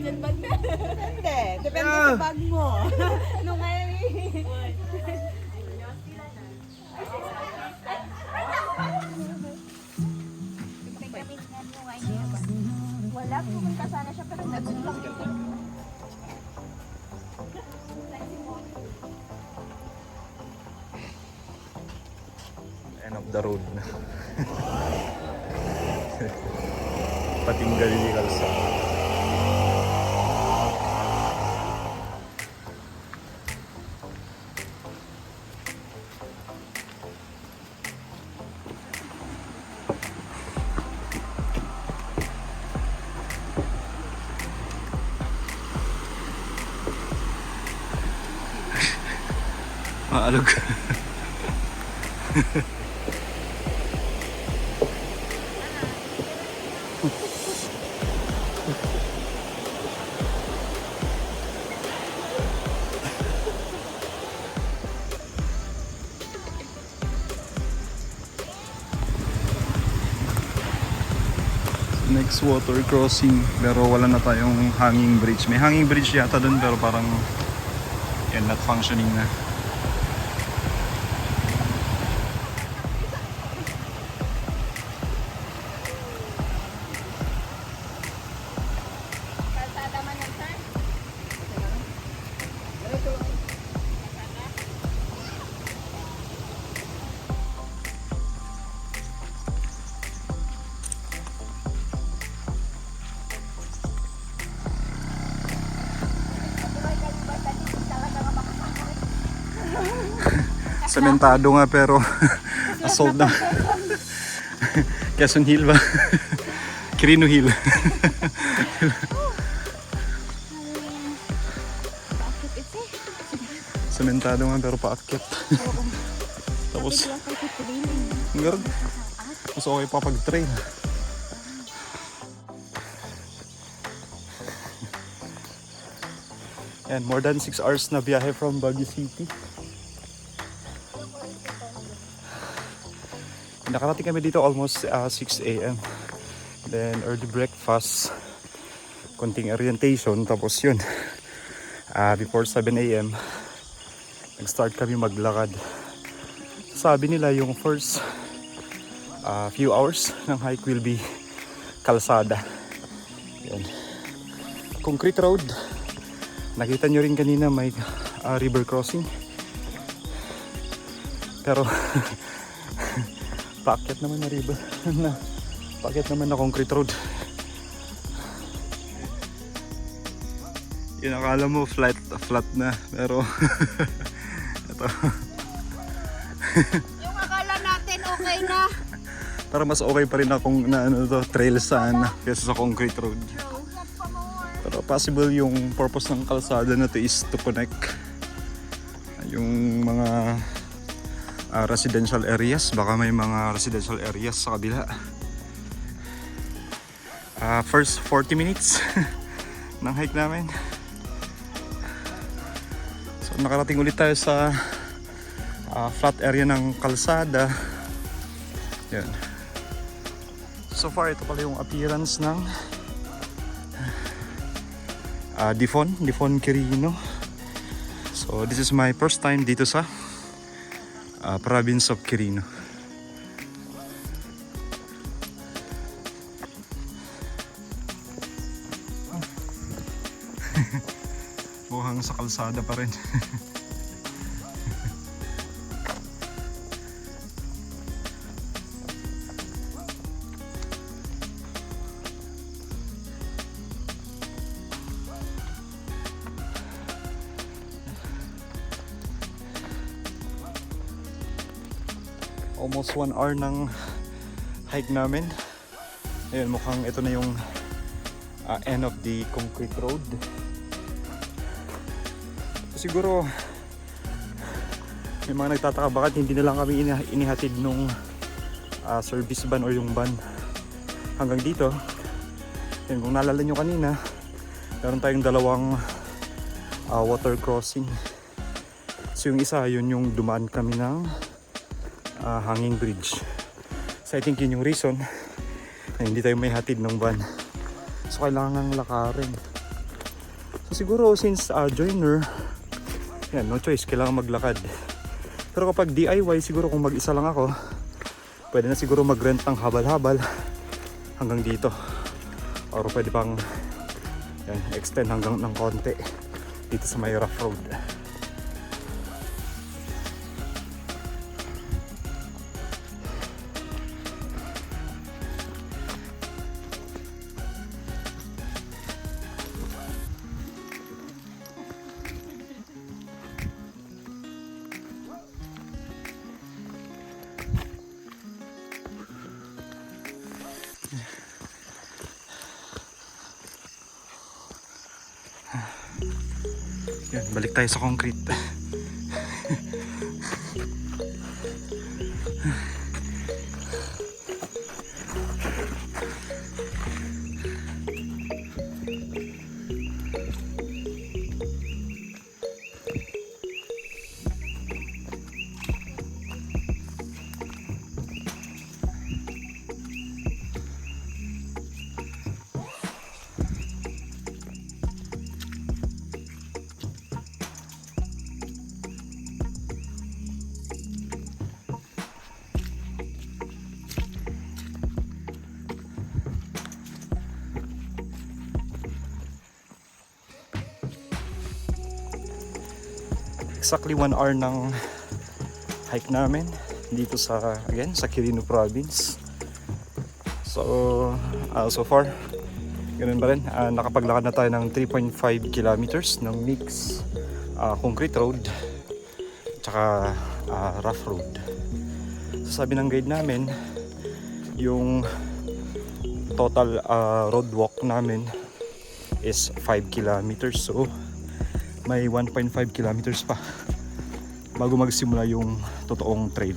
dyan bag na. Depende. Depende sa bag mo. Nung ngayon wala, pumunta sana siya pero nagulak. End of the road na. Patinggal di kalsada. Maalog. Next water crossing, pero wala na tayong hanging bridge. May hanging bridge yata dun pero parang yan, not functioning na. Kalsada man yan, sir. Sementado nga pero assault na. Quezon Hill ba? Quirino Hill. Sementado nga pero paakyat. Tapos ngayon, mas okay pa pag-train. And more than 6 hours na biyahe from Baguio City. Nakarating kami dito almost 6 a.m. Then early breakfast, konting orientation, tapos yun. Before 7 a.m. nag-start kami maglakad. Sabi nila yung first few hours ng hike will be kalsada. Yan. Concrete road. Nakita nyo rin kanina may river crossing. Pero paakyat naman na river na paakyat naman na concrete road. Yun, akala mo flat na pero ito. Yung akala natin okay na. Para mas okay pa rin akong na ano to, trail sana kaysa sa concrete road. Pero possible yung purpose ng kalsada na to is to connect yung mga residential areas. Baka may mga residential areas sa kabila. First 40 minutes ng hike namin. So nakarating ulit tayo sa flat area ng kalsada. Yan. So far ito pala yung appearance ng Difon Quirino. So this is my first time dito sa province of Quirino. Buhang sa kalsada pa rin. Almost 1 hour ng hike namin. Ayun, mukhang ito na yung end of the concrete road. Siguro may mga nagtataka bakit hindi na lang kami inihatid nung service van or yung van hanggang dito. Ayun, kung naalala nyo kanina, meron tayong dalawang water crossing. So yung isa, yun yung dumaan kami ng hanging bridge. So I think yun yung reason na hindi tayo may hatid ng van. So kailangan lakarin. Siguro since joiner, yan, no choice, kailangan maglakad. Pero kapag DIY, siguro kung mag-isa lang ako, pwede na siguro mag-rent ng habal-habal hanggang dito. Or pwede pang yan, extend hanggang ng konti dito sa may rough road. Yan, balik tayo sa concrete. Exactly 1 hour ng hike namin dito sa, again, sa Quirino Province. So far ganun ba rin, nakapaglakad na tayo ng 3.5 kilometers ng mix concrete road tsaka rough road. So sabi ng guide namin, yung total road walk namin is 5 kilometers. So may 1.5 kilometers pa bago magsimula yung totoong trail.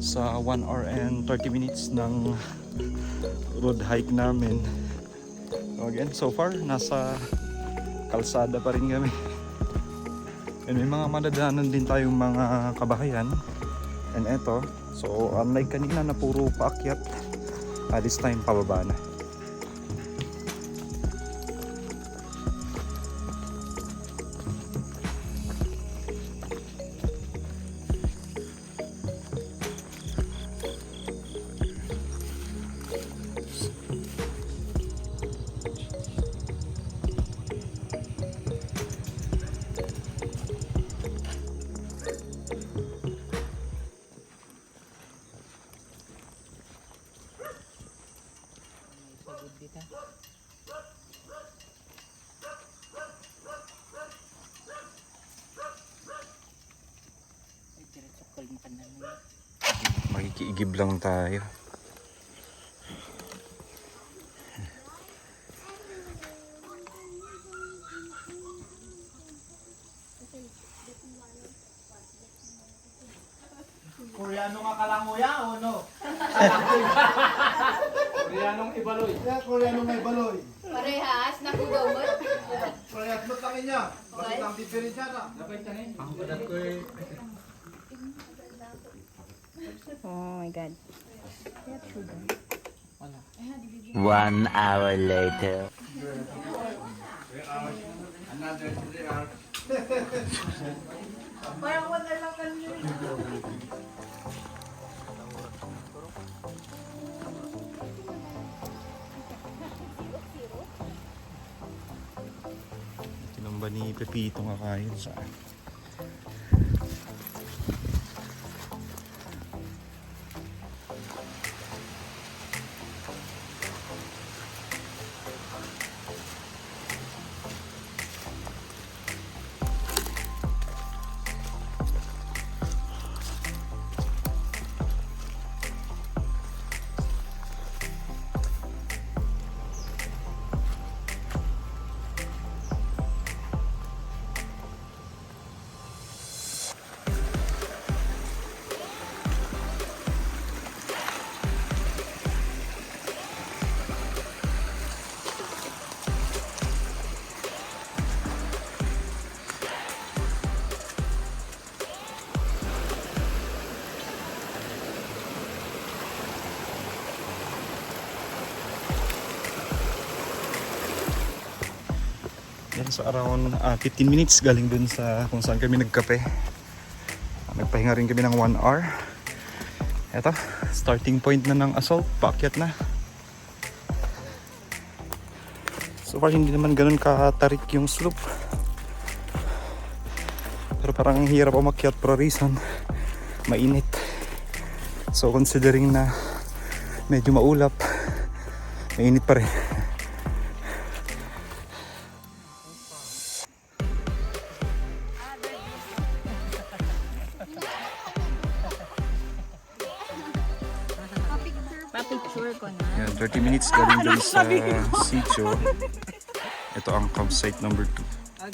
Sa 1 hour and 30 minutes ng road hike namin. So again, so far nasa kalsada pa rin kami. And may mga madadaanan din tayong mga kabahayan. And eto, so unlike kanina na puro paakyat, this time pababa na. Makikiigib lang tayo. Koreano nga kalanguya o no? Koreanong ibaloy. Yeah, Koreano may baloy. Parehas, nakugawad. Parehas mo kami niya. Bakit ang diferensya na? Dapat tanin. Ang badat ko eh. Oh my God. 1 hour later. Another 3 hours. Parang wala lang kanyo. Tinamba ni Pepito nga kain sa So around 15 minutes galing dun sa kung saan kami nagkape. Nagpahinga rin kami ng 1 hour. Eto, starting point na ng assault. Paakyat na. So far hindi naman ganun katarik yung slope. Pero parang hirap umakyat for a reason. Mainit. So considering na medyo maulap, mainit pa rin. Pa-picture ko na. Yan, 30 minutes galing dun sa sitio. Ito ang campsite number 2.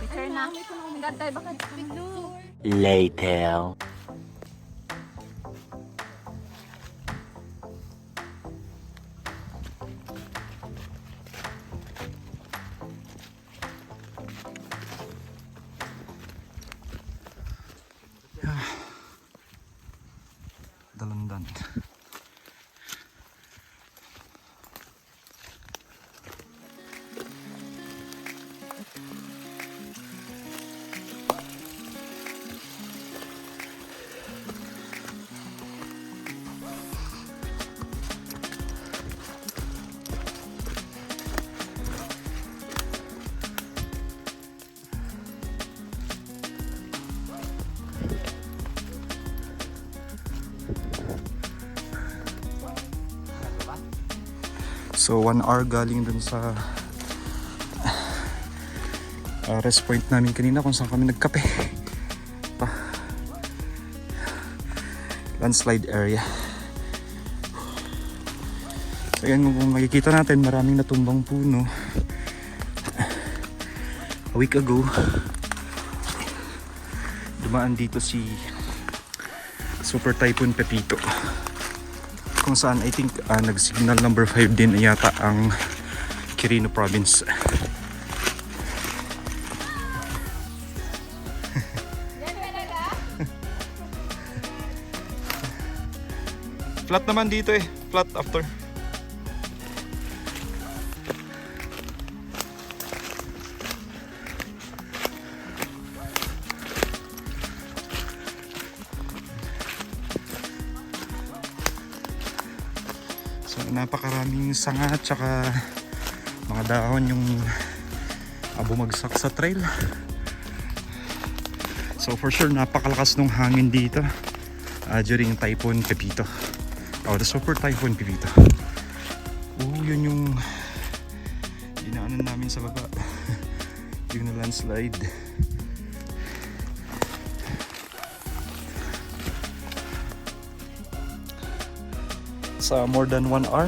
Picture na. Gantay, baka picture. Later. Dalandan. So 1 hour galing dun sa rest point namin kanina kung saan kami nagkape. Landslide area. So yan, kung makikita natin, maraming natumbang puno. A week ago dumaan dito si Super Typhoon Pepito, kung saan I think nag-signal number 5 din yata ang Quirino province. Flat naman dito eh, flat after. So napakaraming sanga at saka mga dahon yung bumagsak sa trail. So for sure napakalakas ng hangin dito during Typhoon Pepito. The Super Typhoon Pepito. Yun yung dinaanan namin sa baba. Yung na landslide. Sa more than 1 hour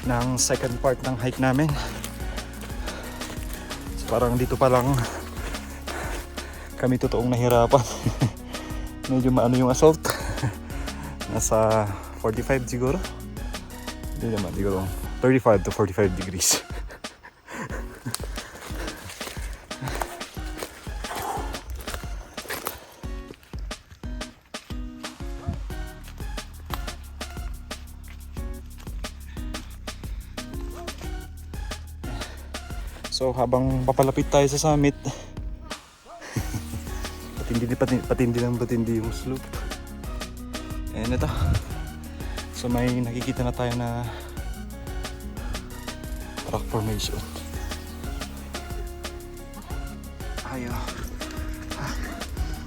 ng second part ng hike namin. So parang dito pa lang kami totoong nahirapan. Medyo maano yung assault. Nasa 45 siguro. Hindi naman, siguro 35 to 45 degrees. So habang papalapit tayo sa summit, patindi yung slope. And ito, so may nakikita na tayo na rock formation.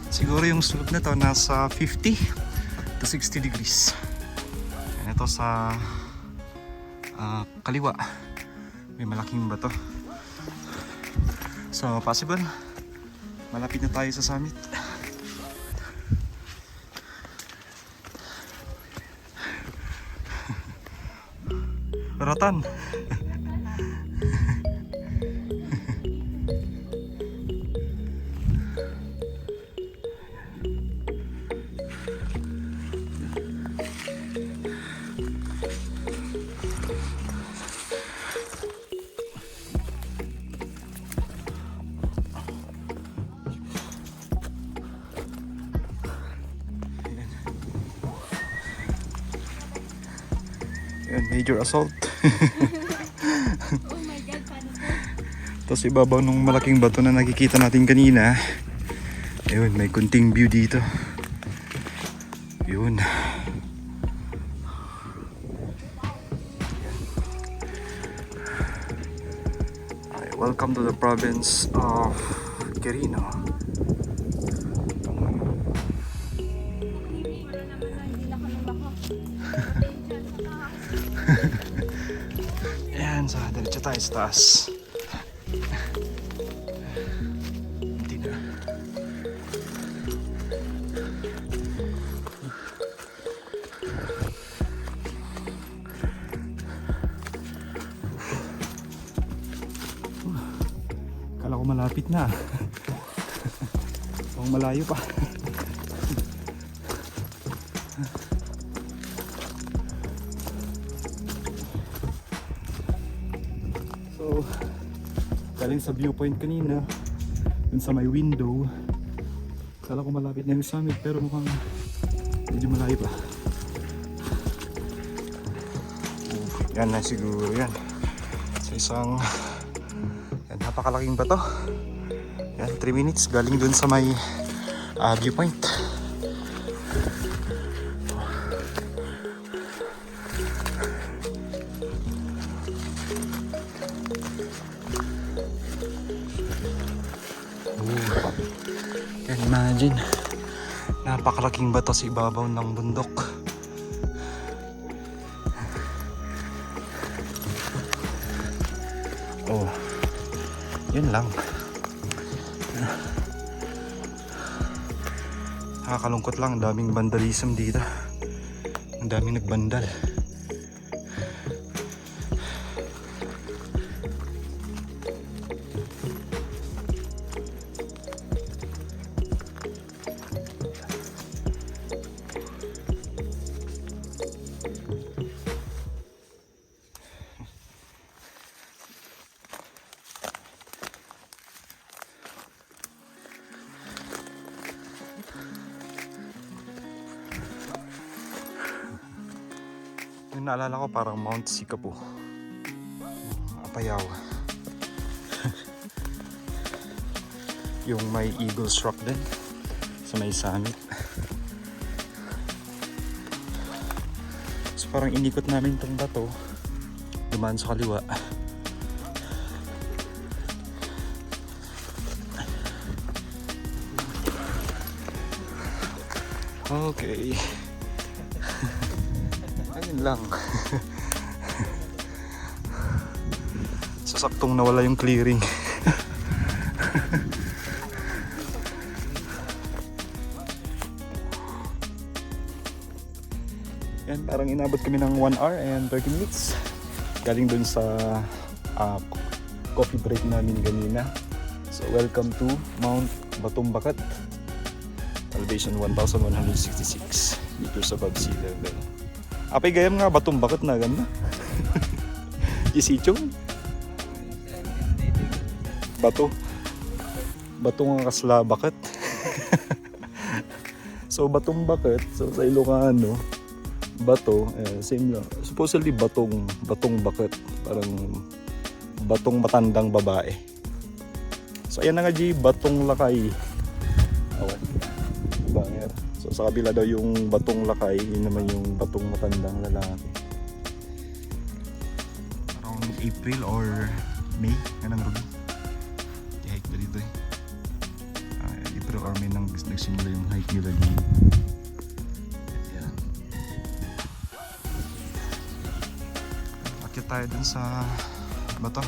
Siguro yung slope na to nasa 50 to 60 degrees. And ito sa kaliwa may malaking bato. So possible malapit na tayo sa summit. Ratan. Major assault. Oh my God, paano to? Tapos ibabaw ng malaking bato na nakikita natin kanina. Ayun, may kunting view dito. Yun. Okay, welcome to the province of Quirino. Ayan, diretso tayo sa taas. Hindi na. Kala ko malapit na. Mukhang malayo pa. So, galing sa viewpoint kanina, dun sa may window, kala ko malapit na yung summit pero mukhang medyo malayo pa. Yan na siguro yan. Sa isang yan, napakalaking bato. Yan, 3 minutes galing dun sa may viewpoint. Yan, imagine, napakalaking bato sa ibabaw ng bundok. Oh, yun lang. Nakakalungkot lang, daming vandalism dito. Ang daming nagbandal. Yung naalala ko parang Mount Sikapo, Apayao. Yung may Eagles Rock din sa may summit. So parang inikot namin itong bato, dumaan sa kaliwa. Okay. Ayun lang. Sasaktong nawala yung clearing. Yan, parang inabot kami ng 1 hour and 30 minutes. Galing dun sa coffee break namin kanina. So welcome to Mount Batumbakat. Elevation 1,166 meters above sea level. Apay gayam nga Batumbakat na ganda. Isichong bato. Bato nga kasla bakat. So Batumbakat, so sa Ilocano, bato, same lang. Supposedly batong bakat, parang batong matandang babae. So ayan na nga G, Batong Lakay. Okay. Banger. So sa kabila daw yung Batong Lakay, yun naman yung batong matandang lalaki. Around April or May, ganang rugi. I-hike na dito eh. April or May nang nagsimula yung hike nila dito. Ayan. Akit tayo dun sa bato.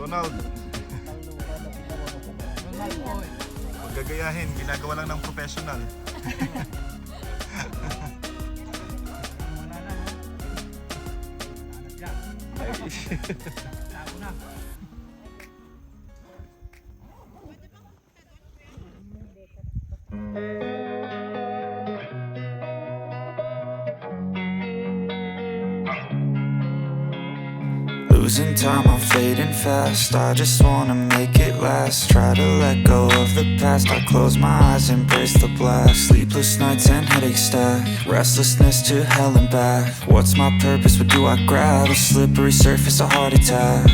Ronald. Huwag gagayahin, ginagawa lang ng professional. Losing time, I'm fading fast. I just wanna make it last. Try to let go of the past. I close my eyes, embrace the blast. Sleepless nights and headaches stack. Restlessness to hell and back. What's my purpose? What do I grab? A slippery surface, a heart attack.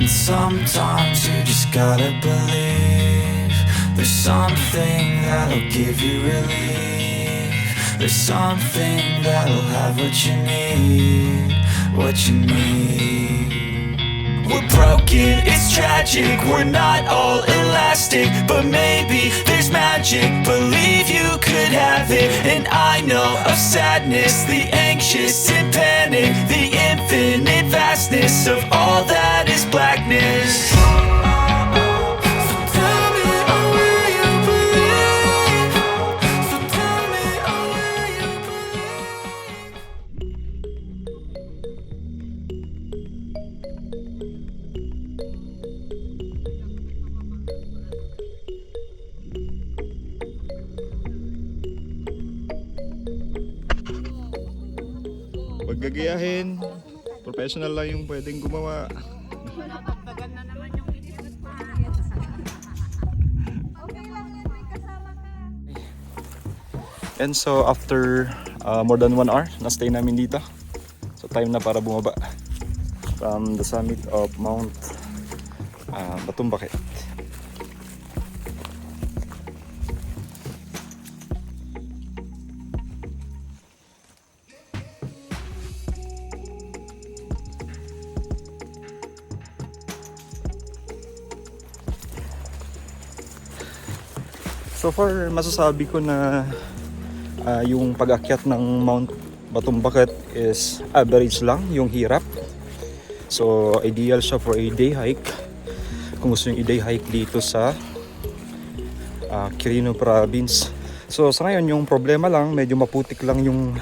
And sometimes you just gotta believe there's something that'll give you relief. There's something that'll have what you need, what you need. We're broken, it's tragic, we're not all elastic, but maybe there's magic. Believe you could have it, and I know of sadness, the anxious and panic, the infinite vastness of all that is blackness. Huwag gagayahin. Professional lang yung pwedeng gumawa. And so after more than 1 hour, na-stay namin dito. So time na para bumaba from the summit of Mount Batumbakit. So far, masasabi ko na yung pag-akyat ng Mount Batumbakit is average lang, yung hirap. So ideal siya for a day hike. Kung gusto nyo i-day hike dito sa Quirino Province. So sa ngayon, yung problema lang, medyo maputik lang yung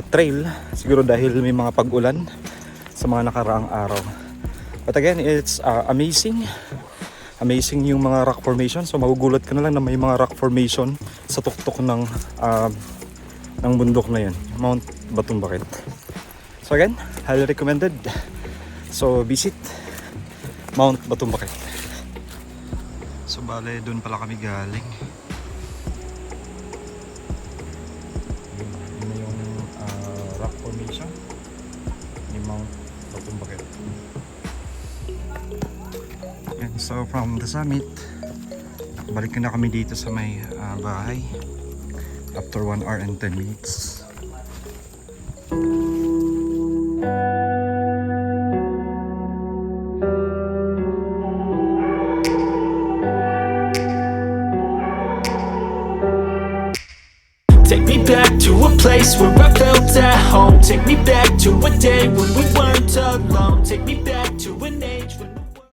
trail. Siguro dahil may mga pag-ulan sa mga nakaraang araw. But again, it's amazing. Amazing yung mga rock formation. So magugulat ka na lang na may mga rock formation sa tuktok ng bundok na yun, Mount Batumbakit. So again, highly recommended. So visit Mount Batumbakit. So bale, doon pala kami galing. Yun na yung rock formation ni Mount Batumbakit. And so from the summit, balik na kami dito sa may bahay after 1 hour and 10 minutes. Take me back to a place where I felt at home. Take me back to a day when we weren't alone. Take me back